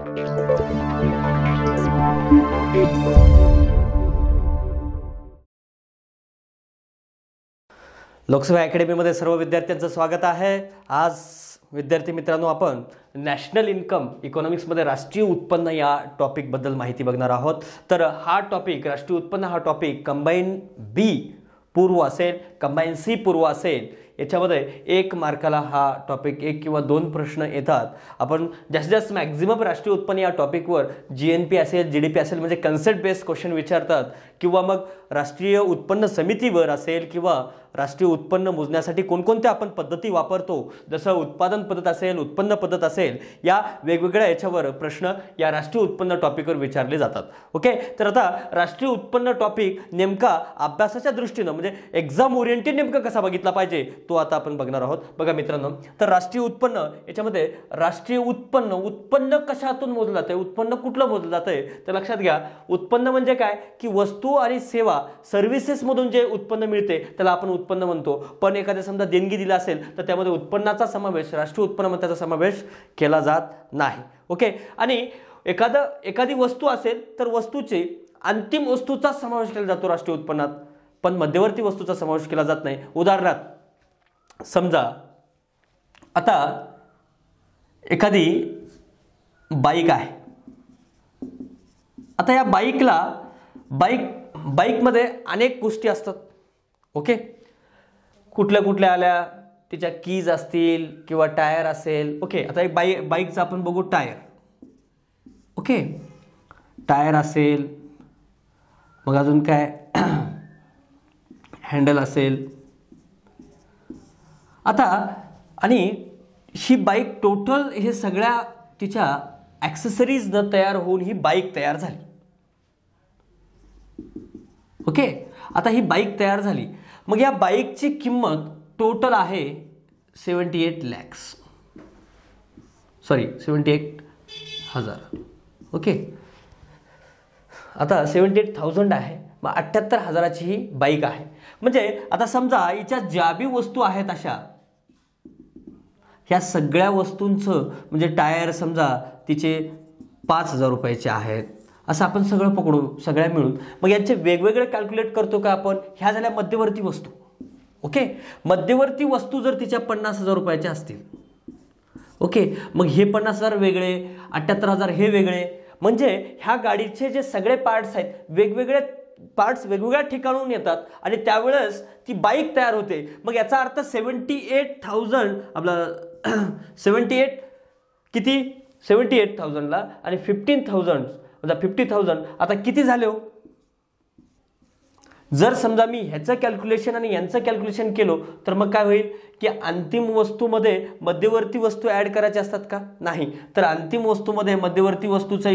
लोकसेवा अकॅडमीमध्ये सर्व विद्यार्थ्यांचं स्वागत आहे। आज विद्यार्थी मित्रांनो आपण नॅशनल इन्कम इकॉनॉमिक्समध्ये राष्ट्रीय उत्पन्न या टॉपिक बद्दल माहिती बघणार आहोत। तर हा टॉपिक राष्ट्रीय उत्पन्न हा टॉपिक कंबाईन बी पूर्व असेल, कंबाईन सी पूर्व असेल, याच्यामध्ये 1 मार्काला हा टॉपिक 1 किंवा 2 प्रश्न येतात। आपण जास्तीत जास्त मॅक्झिमम राष्ट्रीय उत्पन्न या टॉपिकवर जीएनपी असेल, जीडीपी असेल म्हणजे कन्सेप्ट बेस्ड क्वेश्चन विचारतात, किंवा मग राष्ट्रीय उत्पन्न समितीवर असेल, किंवा राष्ट्रीय उत्पन्न मोजण्यासाठी कोणकोणत्या आपण पद्धती वापरतो, जसं उत्पादन पद्धत असेल, उत्पन्न पद्धत असेल, या वेगवेगळ्या याच्यावर प्रश्न या राष्ट्रीय उत्पन्न टॉपिकवर विचारले जातात। ओके, तर आता राष्ट्रीय उत्पन्न टॉपिक नेमका अभ्यासाच्या दृष्टीने म्हणजे एक्झाम ओरिएंटेड नेमका कसा बघितला पाहिजे तो आता आपण बघणार आहोत। बघा मित्रांनो, तर राष्ट्रीय उत्पन्न याच्यामध्ये राष्ट्रीय उत्पन्न कशातून मोजलं जाते, उत्पन्न कुठलं मोजलं जाते, तर लक्षात घ्या, उत्पन्न म्हणजे काय की वस्तू आणि सेवा सर्व्हिसेस मधून जे उत्पन्न मिळते त्याला आपण उत्पन्न म्हणतो। पण एखाद्या समजा देणगी दिली असेल तर त्यामध्ये उत्पन्नाचा समावेश, राष्ट्रीय उत्पन्नामध्ये त्याचा समावेश केला जात नाही। ओके, आणि एखादी वस्तू असेल तर वस्तूचे अंतिम वस्तूचा समावेश केला जातो राष्ट्रीय उत्पन्नात, पण मध्यवर्ती वस्तूचा समावेश केला जात नाही। उदाहरणार्थ समजा आता एखादी बाईक आहे, आता या बाईकमध्ये अनेक गोष्टी असतात। ओके, कुठल्या आल्या, तिच्या कीज असतील किंवा टायर असेल। ओके, आता एक बाईकचा आपण बघू टायर। ओके, टायर असेल, मग अजून काय, हँडल असेल। आता आणि ही बाईक टोटल हे सगळ्या तिच्या ॲक्सेसरीज न तयार होऊन ही बाईक तयार झाली। ओके, आता ही बाईक तयार झाली, मग या बाईकची किंमत टोटल आहे 78,000। ओके, आता 78,000 आहे, मग 78,000ची ही बाईक आहे। म्हणजे आता समजा हिच्या ज्या बी वस्तू आहेत अशा ह्या सगळ्या वस्तूंचं म्हणजे टायर समजा तिचे 5,000 रुपयाचे आहेत, असं आपण सगळं पकडू, सगळ्या मिळून मग यांचे वेगवेगळे कॅल्क्युलेट करतो का आपण। ह्या झाल्या मध्यवर्ती वस्तू। ओके, मध्यवर्ती वस्तू जर तिच्या 50,000 रुपयाच्या असतील, ओके, मग हे 50,000 वेगळे, 78,000 हे वेगळे, म्हणजे ह्या गाडीचे जे सगळे पार्ट्स आहेत वेगवेगळे पार्ट्स वेगवेगळ्या ठिकाणून येतात आणि त्यावेळेस ती बाईक तयार होते। मग याचा अर्थ 78,000 आपला 78 किती 78,000ला आणि 15,000 म्हणजे 50,000 आता किती झाले हो। जर समजा मी ह्याचं कॅल्क्युलेशन आणि यांचं कॅल्क्युलेशन केलो तर मग काय होईल की अंतिम वस्तूमध्ये मध्यवर्ती वस्तू ऍड करायचे असतात का, नाही, तर अंतिम वस्तूमध्ये मध्यवर्ती वस्तूचा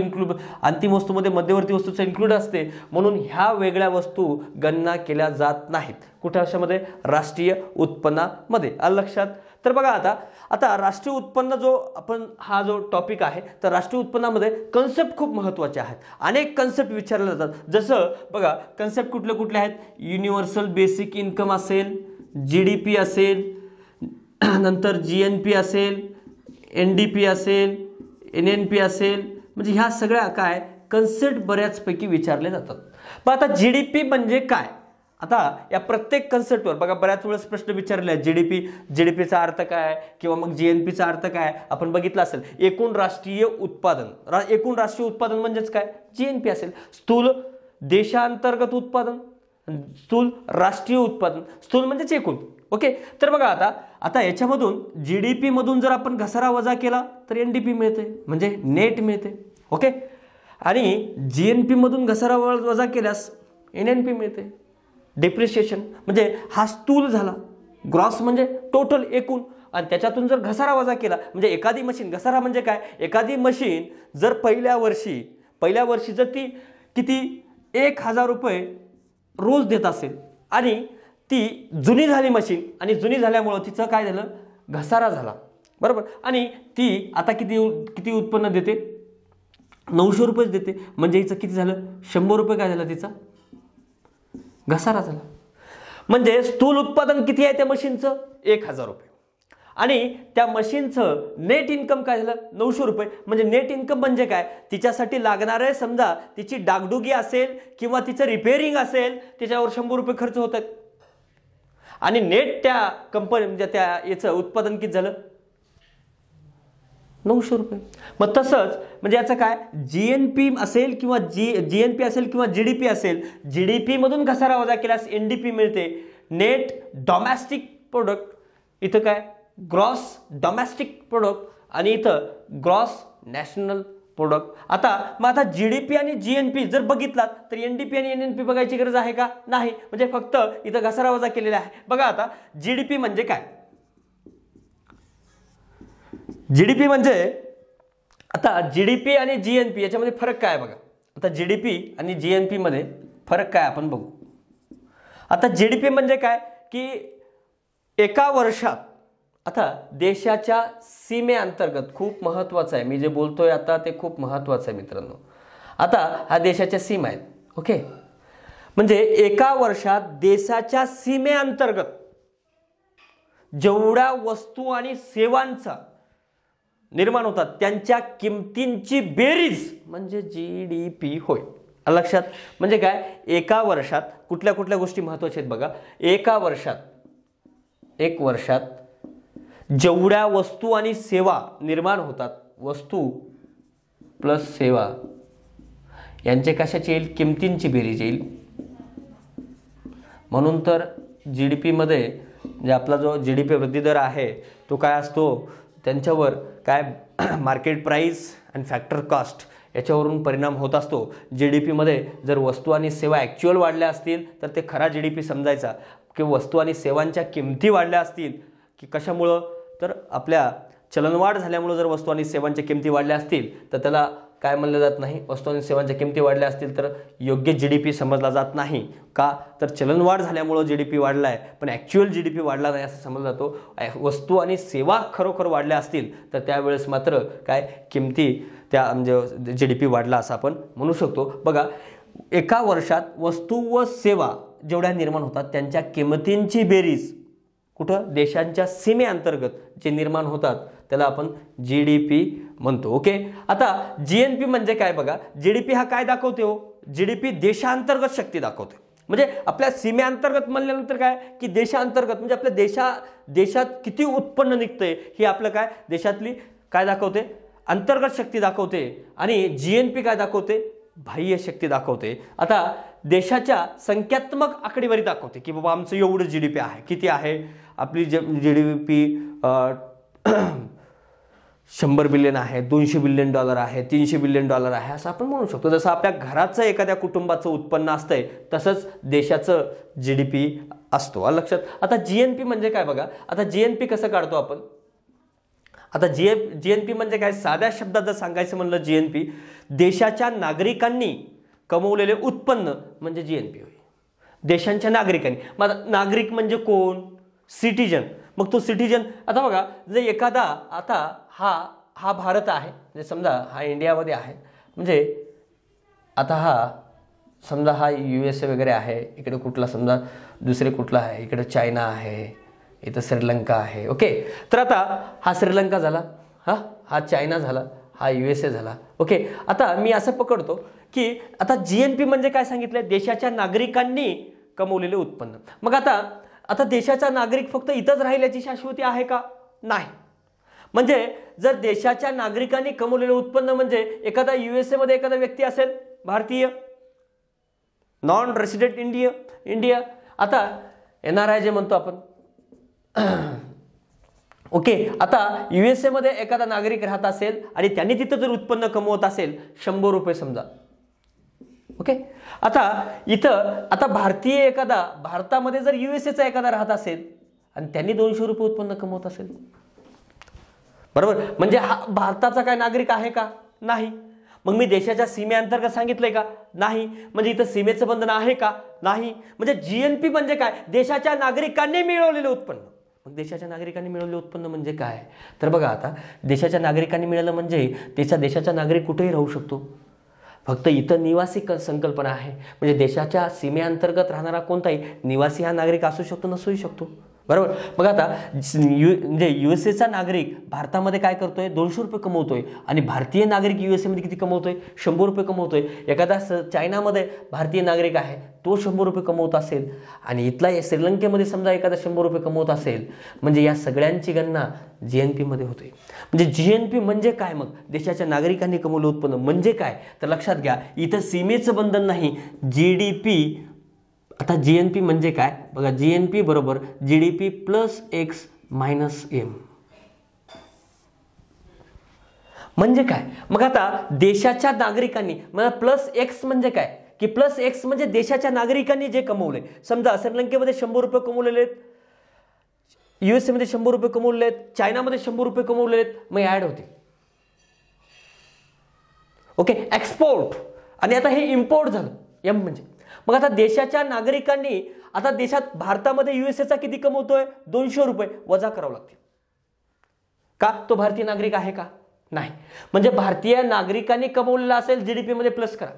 इन्क्लूड असते, म्हणून ह्या वेगळ्या वस्तू गणना केल्या जात नाहीत। कुठे अशामध्ये राष्ट्रीय उत्पन्नामध्ये, आलं लक्षात। तर बघा आता राष्ट्रीय उत्पन्न जो आपण हा जो टॉपिक आहे, तर राष्ट्रीय उत्पन्नामध्ये कन्सेप्ट खूप महत्त्वाचे आहेत, अनेक कन्सेप्ट विचारले जातात। जसं बघा कन्सेप्ट कुठले आहेत, युनिव्हर्सल बेसिक इन्कम असेल, जीडीपी असेल, नंतर जीएनपी असेल, एनडीपी असेल, एनएनपी असेल, म्हणजे ह्या सगळ्या काय कन्सेप्ट बऱ्याचपैकी विचारले जातात। पण आता जीडीपी म्हणजे काय, आता या प्रत्येक कन्सेप्टवर बघा बऱ्याच वेळेस प्रश्न विचारले आहेत। जीडीपीचा अर्थ काय किंवा मग जीएनपीचा अर्थ काय आपण बघितलं असेल। एकूण राष्ट्रीय उत्पादन म्हणजेच काय, जीएनपी असेल। स्थूल देशांतर्गत उत्पादन, स्थूल राष्ट्रीय उत्पादन, स्थूल म्हणजेच एकूण। ओके, तर बघा आता याच्यामधून जीडीपी मधून जर आपण घसारा वजा केला तर एनडीपी मिळते म्हणजे नेट मिळते। ओके, आणि जीएनपी मधून घसारा वजा केल्यास एनएनपी मिळते, डेप्रिसिएशन, म्हणजे हा स्थूल झाला। ग्रॉस म्हणजे टोटल एकूण, आणि त्याच्यातून जर घसारा वजा केला म्हणजे एखादी मशीन, घसारा म्हणजे काय, एखादी मशीन जर पहिल्या वर्षी जर ती किती 1,000 रुपये रोज देत असेल आणि ती जुनी झाली मशीन, आणि जुनी झाल्यामुळं तिचं काय झालं, घसारा झाला, बरोबर, आणि ती आता किती उत्पन्न देते, 900 रुपयेच देते, म्हणजे हिचं किती झालं, 100 रुपये काय झालं, तिचा घसारा झाला। म्हणजे स्थूल उत्पादन किती आहे त्या मशीनचं, 1,000 रुपये, आणि त्या मशीनचं नेट इन्कम काय झालं 900 रुपये. म्हणजे नेट इन्कम म्हणजे काय, तिच्यासाठी लागणारे समजा तिची डागडुगी असेल किंवा तिचं रिपेअरिंग असेल त्याच्यावर 100 रुपये खर्च होत आहेत आणि नेट त्या कंपनी म्हणजे त्या याचं उत्पादन किती झालं 900 रुपये. मग तसंच म्हणजे याचं काय जीएनपी असेल किंवा जीएनपी असेल किंवा जीडीपी असेल, जीडीपी मधून घसारा वजा केल्यास एनडीपी मिळते, नेट डोमेस्टिक प्रोडक्ट. इथं काय ग्रॉस डोमेस्टिक प्रोडक्ट आणि इथं ग्रॉस नॅशनल प्रोडक्ट. मग आता जीडीपी आणि जीएनपी जर बघितलात तर एनडीपी आणि एनएनपी बघायची गरज आहे का, नाही. म्हणजे फक्त इथं घसारा वजा केलेला आहे. बघा आता जीडीपी म्हणजे काय, जीडीपी म्हणजे आता जीडीपी आणि जीएनपी याच्यामध्ये फरक काय बघा. आता जीडीपी आणि जीएनपी मध्ये फरक काय आपण बघू. आता जीडीपी म्हणजे काय की एका वर्षात, आता देशाच्या सीमेअंतर्गत, खूप महत्वाचं आहे मी जे बोलतोय आता ते खूप महत्वाचं आहे मित्रांनो. आता हा देशाच्या सीमा आहेत. ओके, म्हणजे एका वर्षात देशाच्या सीमेअंतर्गत जेवढ्या वस्तू आणि सेवांचा निर्माण होतात त्यांच्या किमतींची बेरीज म्हणजे जीडीपी होय. लक्षात. म्हणजे काय एका वर्षात कुठल्या कुठल्या गोष्टी महत्वाच्या आहेत बघा. एक वर्षात जेवढ्या वस्तू आणि सेवा निर्माण होतात, वस्तू प्लस सेवा यांचे कशाची येईल, किमतींची बेरीज येईल. म्हणून तर जीडीपी मध्ये म्हणजे आपला जो जीडीपी वृद्धी दर आहे तो काय असतो, त्यांच्यावर काय मार्केट प्राइस आणि फॅक्टर कॉस्ट याच्यावरून परिणाम होत असतो. जीडीपी मध्ये जर वस्तू आणि सेवा ॲक्च्युअल वाढल्या असतील तर ते खरा जीडीपी समजायचा, की वस्तू आणि सेवांच्या किमती वाढल्या असतील की कशामुळं, तर आपल्या चलनवाढ झाल्यामुळे जर वस्तू आणि सेवांच्या किमती वाढल्या असतील तर त्याला काय म्हणलं जात नाही, वस्तू आणि सेवांच्या किमती वाढल्या असतील तर योग्य जीडीपी समजला जात नाही. का तर चलनवाढ झाल्यामुळे जीडीपी वाढलाय पण ॲक्च्युअल जीडीपी वाढला नाही असं समजला जातो. वस्तू आणि सेवा खरोखर वाढल्या असतील तर त्यावेळेस मात्र काय किमती त्या म्हणजे जीडीपी वाढला असं आपण म्हणू शकतो. बघा एका वर्षात वस्तू व सेवा जेवढ्या निर्माण होतात त्यांच्या किमतींची बेरीज कुठं, देशांच्या सीमेअंतर्गत जे निर्माण होतात त्याला आपण जीडीपी म्हणतो. ओके, आता जीएनपी म्हणजे काय बघा. जीडीपी हा काय दाखवते हो, जीडीपी देशांतर्गत शक्ती दाखवते. म्हणजे आपल्या सीमेअंतर्गत म्हणल्यानंतर काय की देशांतर्गत म्हणजे आपल्या देशात किती उत्पन्न निघतंय हे आपलं काय देशातली काय दाखवते, अंतर्गत शक्ती दाखवते. आणि जीएनपी काय दाखवते, बाह्य शक्ती दाखवते. आता देशाच्या संख्यात्मक आकडेवारी दाखवते की बाबा आमचं एवढं जीडीपी आहे, किती आहे आपली जीडीपी 100 बिलियन आहे, 200 बिलियन डॉलर आहे, 300 बिलियन डॉलर आहे असं आपण म्हणू शकतो. जसं आपल्या घराचं एखाद्या कुटुंबाचं उत्पन्न असतंय तसंच देशाचं जीडीपी असतो. लक्षात. आता जीएनपी म्हणजे काय बघा. आता जीएनपी कसं काढतो आपण. आता जीएनपी म्हणजे काय, साध्या शब्दात जर सांगायचं म्हणलं जीएनपी देशाच्या नागरिकांनी कमवलेले उत्पन्न म्हणजे जीएनपी होय. देशांच्या नागरिकांनी. मग नागरिक म्हणजे कोण, सिटीजन. मग तो सिटीजन आता बघा जर एखादा आता हा भारत आहे म्हणजे समजा हा इंडियामध्ये आहे, म्हणजे आता हा समजा हा USA वगैरे आहे, इकडे कुठला समजा दुसरे कुठला आहे, इकडे चायना आहे, इथं श्रीलंका आहे. ओके, तर आता हा श्रीलंका झाला, हा चायना झाला, हा USA झाला. ओके, आता मी असं पकडतो की आता जीएनपी म्हणजे काय सांगितलंय, देशाच्या नागरिकांनी कमवलेले उत्पन्न. मग आता देशाचा नागरिक फक्त इथंच राहिल्याची शाश्वती आहे का, नाही. म्हणजे जर देशाच्या नागरिकांनी कमवलेले उत्पन्न म्हणजे एखादा USA मध्ये एखादा व्यक्ती असेल भारतीय, नॉन रेसिडेंट इंडिया, आता NRI जे म्हणतो आपण. ओके, आता USA मध्ये एखादा नागरिक राहत असेल आणि त्यांनी तिथं जर उत्पन्न कमवत असेल 100 रुपये समजा. ओके, आता इथं आता भारतामध्ये जर USAचा एखादा राहत असेल आणि त्यांनी 200 रुपये उत्पन्न कमवत असेल, बरोबर, म्हणजे हा भारताचा काय नागरिक आहे का, नाही. मग मी देशाच्या सीमेअंतर्गत सांगितलंय का, नाही. म्हणजे इथं सीमेचं बंधन आहे का, नाही. म्हणजे जीएनपी म्हणजे काय, देशाच्या नागरिकांनी मिळवलेले उत्पन्न. मग देशाच्या नागरिकांनी मिळवलेले उत्पन्न म्हणजे काय, तर बघा आता देशाच्या नागरिकांनी मिळालं म्हणजे देशाचा नागरिक कुठेही राहू शकतो. फक्त इथं निवासी संकल्पना आहे. म्हणजे देशाच्या सीमेअंतर्गत राहणारा कोणताही निवासी हा नागरिक असू शकतो, नसूही शकतो. बरोबर. मग आता म्हणजे USA नागरिक भारतामध्ये काय करतोय, 200 रुपये कमवतोय, आणि भारतीय नागरिक USA मध्ये किती कमवतोय, 100 रुपये कमवतोय. एखादा चायनामध्ये भारतीय नागरिक आहे, तो 100 रुपये कमवत असेल, आणि इथला श्रीलंकेमध्ये समजा एखादा 100 रुपये कमवत असेल, म्हणजे या सगळ्यांची गणना GNP मध्ये होते. म्हणजे GNP म्हणजे काय, मग देशाच्या नागरिकांनी कमवलं उत्पन्न म्हणजे काय, तर लक्षात घ्या इथं सीमेचं बंधन नाही. GDP, आता GNP म्हणजे काय बघा, GNP बरोबर GDP plus X minus M म्हणजे काय. मग आता देशाच्या नागरिकांनी, मला प्लस X म्हणजे काय, की प्लस X म्हणजे देशाच्या नागरिकांनी जे कमवले. समजा श्रीलंकेमध्ये 100 रुपये कमवलेले आहेत, USA मध्ये 100 रुपये कमवलेले आहेत, चायनामध्ये 100 रुपये कमवलेले आहेत, मग ऍड होते. Okay, export. आणि आता हे इम्पोर्ट झालं, M म्हणजे. मग आता देशाच्या नागरिकांनी, आता देशात भारतामध्ये USA किती कमवतोय, 200 रुपये वजा करावं लागते. का, तो भारतीय नागरिक आहे का, नाही. म्हणजे भारतीय नागरिकांनी कमवलेला असेल GDP मध्ये प्लस करा,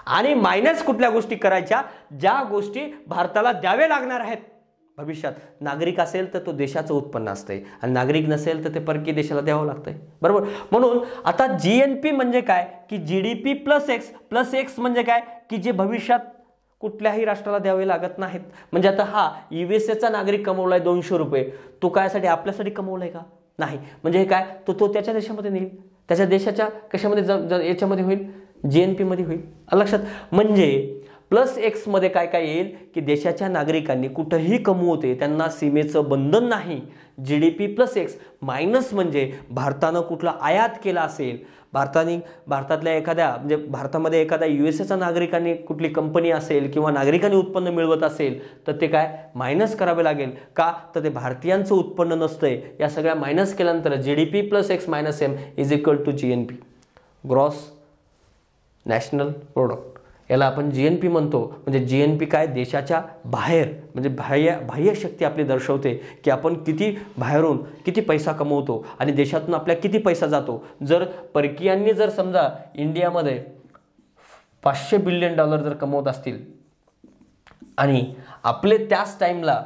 आणि मायनस कुठल्या गोष्टी करायच्या, ज्या गोष्टी भारताला द्यावे लागणार आहेत भविष्यात. नागरिक असेल तर तो देशाचं उत्पन्न असतंय, आणि नागरिक नसेल तर ते परकीय देशाला द्यावं लागतंय. बरोबर. म्हणून आता GNP म्हणजे काय, की GDP प्लस X म्हणजे काय, की जे भविष्यात कुठल्याही राष्ट्राला द्यावे लागत नाहीत. म्हणजे आता हा USA नागरिक कमवलाय 200 रुपये, तो कायसाठी, आपल्यासाठी कमवलाय का, नाही. म्हणजे हे काय, तो त्याच्या देशामध्ये नेईल, त्याच्या देशाच्या कशामध्ये, याच्यामध्ये होईल, GNP मध्ये होईल. लक्षात. म्हणजे प्लस X मध्ये काय काय येईल, की देशाच्या नागरिकांनी कुठेही कमवते त्यांना सीमेचं बंधन नाही. GDP प्लस X मायनस म्हणजे भारतानं कुठला आयात केला असेल, भारतातल्या एखाद्या, म्हणजे भारतामध्ये एखाद्या USA नागरिकांनी कुठली कंपनी असेल किंवा नागरिकांनी उत्पन्न मिळवत असेल, तर ते काय मायनस करावे लागेल. का, तर ते भारतीयांचं उत्पन्न नसतंय. या सगळ्या मायनस केल्यानंतर GDP plus X minus M is equal to GNP, gross national product. याला आपण GNP म्हणतो. म्हणजे GNP काय, देशाच्या बाहेर, म्हणजे बाह्य शक्ती आपली दर्शवते की आपण किती बाहेरून किती पैसा कमवतो आणि देशातून आपल्या किती पैसा जातो. जर परकीयांनी जर समजा इंडियामध्ये $500 बिलियन जर कमवत असतील आणि आपले त्याच टाइमला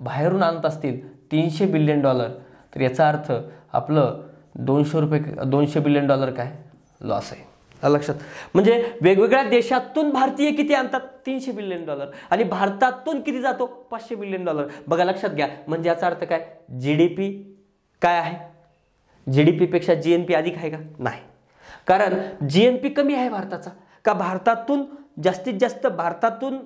बाहेरून आणत असतील $300 बिलियन, तर याचा अर्थ आपलं $200 बिलियन काय लॉस आहे. लक्षात. म्हणजे वेगवेगळ्या देशातून भारतीय किती आणतात, $300 बिलियन, आणि भारतातून किती जातो, $500 बिलियन. बघा, लक्षात घ्या. म्हणजे याचा अर्थ काय, GDP काय आहे, GDP पेक्षा GNP अधिक आहे का, नाही. कारण GNP कमी आहे भारताचा. का, भारतातून जास्तीत जास्त, भारतातून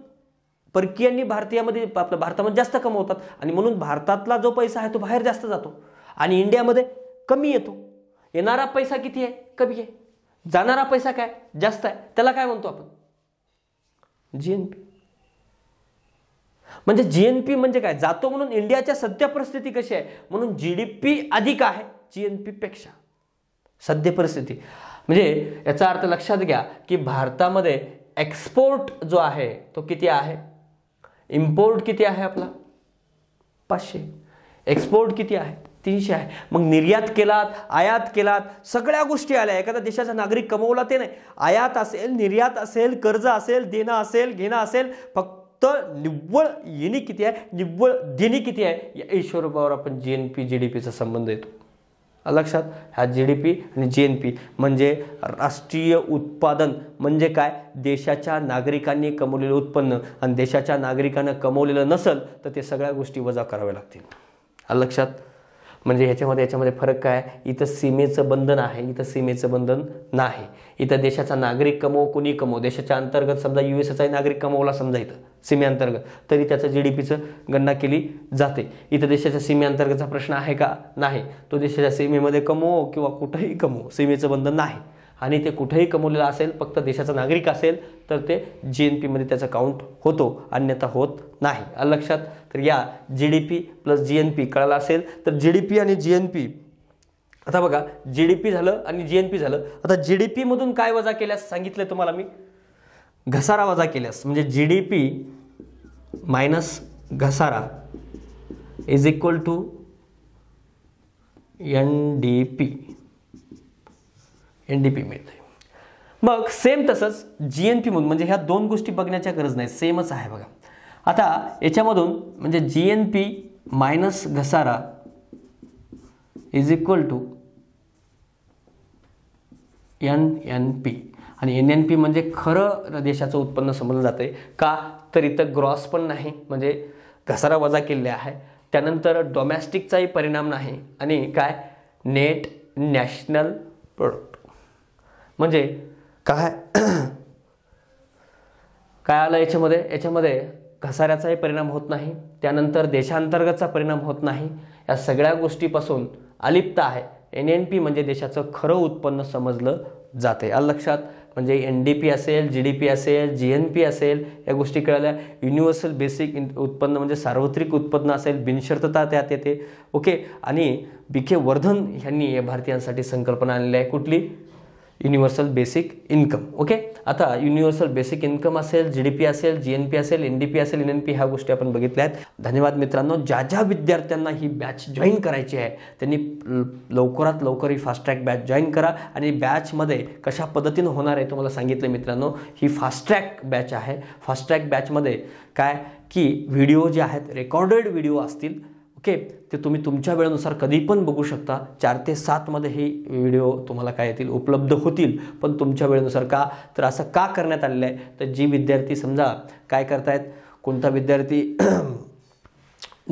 परकीयांनी भारतामध्ये जास्त कमवतात, आणि म्हणून भारतातला जो पैसा आहे तो बाहेर जास्त जातो, आणि इंडियामध्ये कमी येतो. येणारा पैसा किती आहे, कमी आहे. जाणारा पैसा काय, जास्त आहे. त्याला काय म्हणतो आपण, GNP. म्हणजे GNP म्हणजे काय, जातो म्हणून इंडियाच्या सध्या परिस्थिती कशी आहे, म्हणून GDP अधिक आहे GNP पेक्षा, सध्या परिस्थिती. म्हणजे याचा अर्थ लक्षात घ्या की भारतामध्ये एक्सपोर्ट जो आहे तो किती आहे, इम्पोर्ट किती आहे आपला 500, एक्सपोर्ट किती आहे 300 आहे. मग निर्यात केलात, आयात केलात, सगळ्या गोष्टी आल्या. एखाद्या देशाचा नागरिक कमवला ते नाही, आयात असेल, निर्यात असेल, कर्ज असेल, देणं असेल, घेणं असेल, फक्त निव्वळ येणी किती आहे, निव्वळ देणी किती आहे, या हिशोबावर आपण GNP GDPचा संबंध येतो. लक्षात. हा GDP आणि GNP म्हणजे राष्ट्रीय उत्पादन म्हणजे काय, देशाच्या नागरिकांनी कमवलेलं उत्पन्न, आणि देशाच्या नागरिकांना कमवलेलं नसेल तर ते सगळ्या गोष्टी वजा कराव्या लागतील. लक्षात. म्हणजे याच्यामध्ये फरक काय, इथं सीमेचं बंधन आहे, इथं सीमेचं बंधन नाही. इथं देशाचा नागरिक कोणी कमव, देशाच्या अंतर्गत समजा USA नागरिक कमवला समजा इथं सीमेअंतर्गत, तरी त्याचं GDPचं गणना केली जाते. इथं देशाच्या सीमेअंतर्गतचा प्रश्न आहे का, नाही. तो देशाच्या सीमेमध्ये कमवो किंवा कुठेही कमवो, सीमेचं बंधन नाही. आणि ते कुठेही कमवलेलं असेल, फक्त देशाचा नागरिक असेल तर ते GNP मध्ये त्याचा काउंट होतो, अन्यथा होत नाही. लक्षात. तर या GDP प्लस GNP कळालं असेल तर GDP आणि GNP. आता बघा, GDP झालं आणि GNP झालं. आता GDP मधून काय वजा केल्यास सांगितलं तुम्हाला मी, घसारा वजा केल्यास, म्हणजे GDP मायनस घसारा इज इक्वल टू NDP मिळते. मग सेम तसंच GNP मधून, म्हणजे ह्या दोन गोष्टी बघण्याची गरज नाही, सेमच आहे बघा. आता याच्यामधून म्हणजे GNP मायनस घसारा इज इक्वल टू NNP, आणि NNP म्हणजे खरं देशाचं उत्पन्न समजलं जाते का, तर इथं ग्रॉस पण नाही म्हणजे घसारा वजा केले आहे, त्यानंतर डोमेस्टिकचाही परिणाम नाही, आणि काय नेट नॅशनल प्रोडक्ट म्हणजे काय काय आलं याच्यामध्ये घसाऱ्याचाही परिणाम होत नाही, त्यानंतर देशांतर्गतचा परिणाम होत नाही, या सगळ्या गोष्टीपासून अलिप्त आहे. NNP म्हणजे देशाचं खरं उत्पन्न समजलं जाते. आलं लक्षात? म्हणजे NDP असेल, GDP असेल, GNP असेल, या गोष्टी कळल्या. युनिव्हर्सल बेसिक उत्पन्न म्हणजे सार्वत्रिक उत्पन्न असेल, बिनशर्तता त्यात येते. ओके, आणि BK वर्धन यांनी या भारतीयांसाठी संकल्पना आणलेली आहे, कुठली? Universal basic income. ओके, आता युनिव्हर्सल बेसिक इन्कम असेल, GDP असेल, GNP असेल, NDP असेल, NNP, ह्या गोष्टी आपण बघितल्या आहेत. धन्यवाद मित्रांनो. ज्या विद्यार्थ्यांना ही बॅच जॉईन करायची आहे त्यांनी लवकरात लवकर ही फास्ट ट्रॅक बॅच जॉईन करा. आणि बॅचमध्ये कशा पद्धतीनं होणार आहे तुम्हाला सांगितलं मित्रांनो, ही फास्ट ट्रॅक बॅच आहे. फास्ट ट्रॅक बॅचमध्ये काय की व्हिडिओ जे आहेत रेकॉर्डेड व्हिडिओ असतील. ओके, ते तुम्ही तुमच्या वेळेनुसार कधी पण बघू शकता. 4 ते 7 मध्ये हे व्हिडिओ तुम्हाला काय येतील, उपलब्ध होतील, पण तुमच्या वेळेनुसार. का तर असं का करण्यात आलेलं आहे, तर जी विद्यार्थी समजा काय करतायत, कोणता विद्यार्थी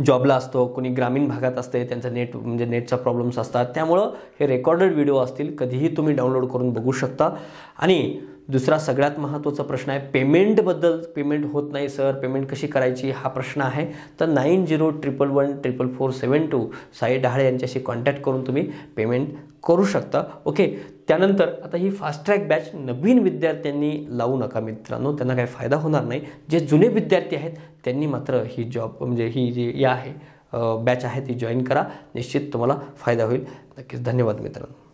जॉबला असतो, कोणी ग्रामीण भागात असते, त्यांचा नेटचा प्रॉब्लेम्स असतात, त्यामुळं हे रेकॉर्डेड व्हिडिओ असतील, कधीही तुम्ही डाउनलोड करून बघू शकता. आणि दुसरा सगळ्यात महत्त्वाचा प्रश्न आहे पेमेंटबद्दल. पेमेंट होत नाही सर, पेमेंट कशी करायची हा प्रश्न आहे. तर 9011114472 साई डहाळे यांच्याशी कॉन्टॅक्ट करून तुम्ही पेमेंट करू शकता. ओके, त्यानंतर आता ही फास्ट ट्रॅक बॅच नवीन विद्यार्थ्यांनी लावू नका मित्रांनो, त्यांना काही फायदा होणार नाही. जे जुने विद्यार्थी आहेत त्यांनी मात्र ही जॉब म्हणजे ही जी आहे बॅच आहे ती जॉईन करा, निश्चित तुम्हाला फायदा होईल. नक्कीच. धन्यवाद मित्रांनो.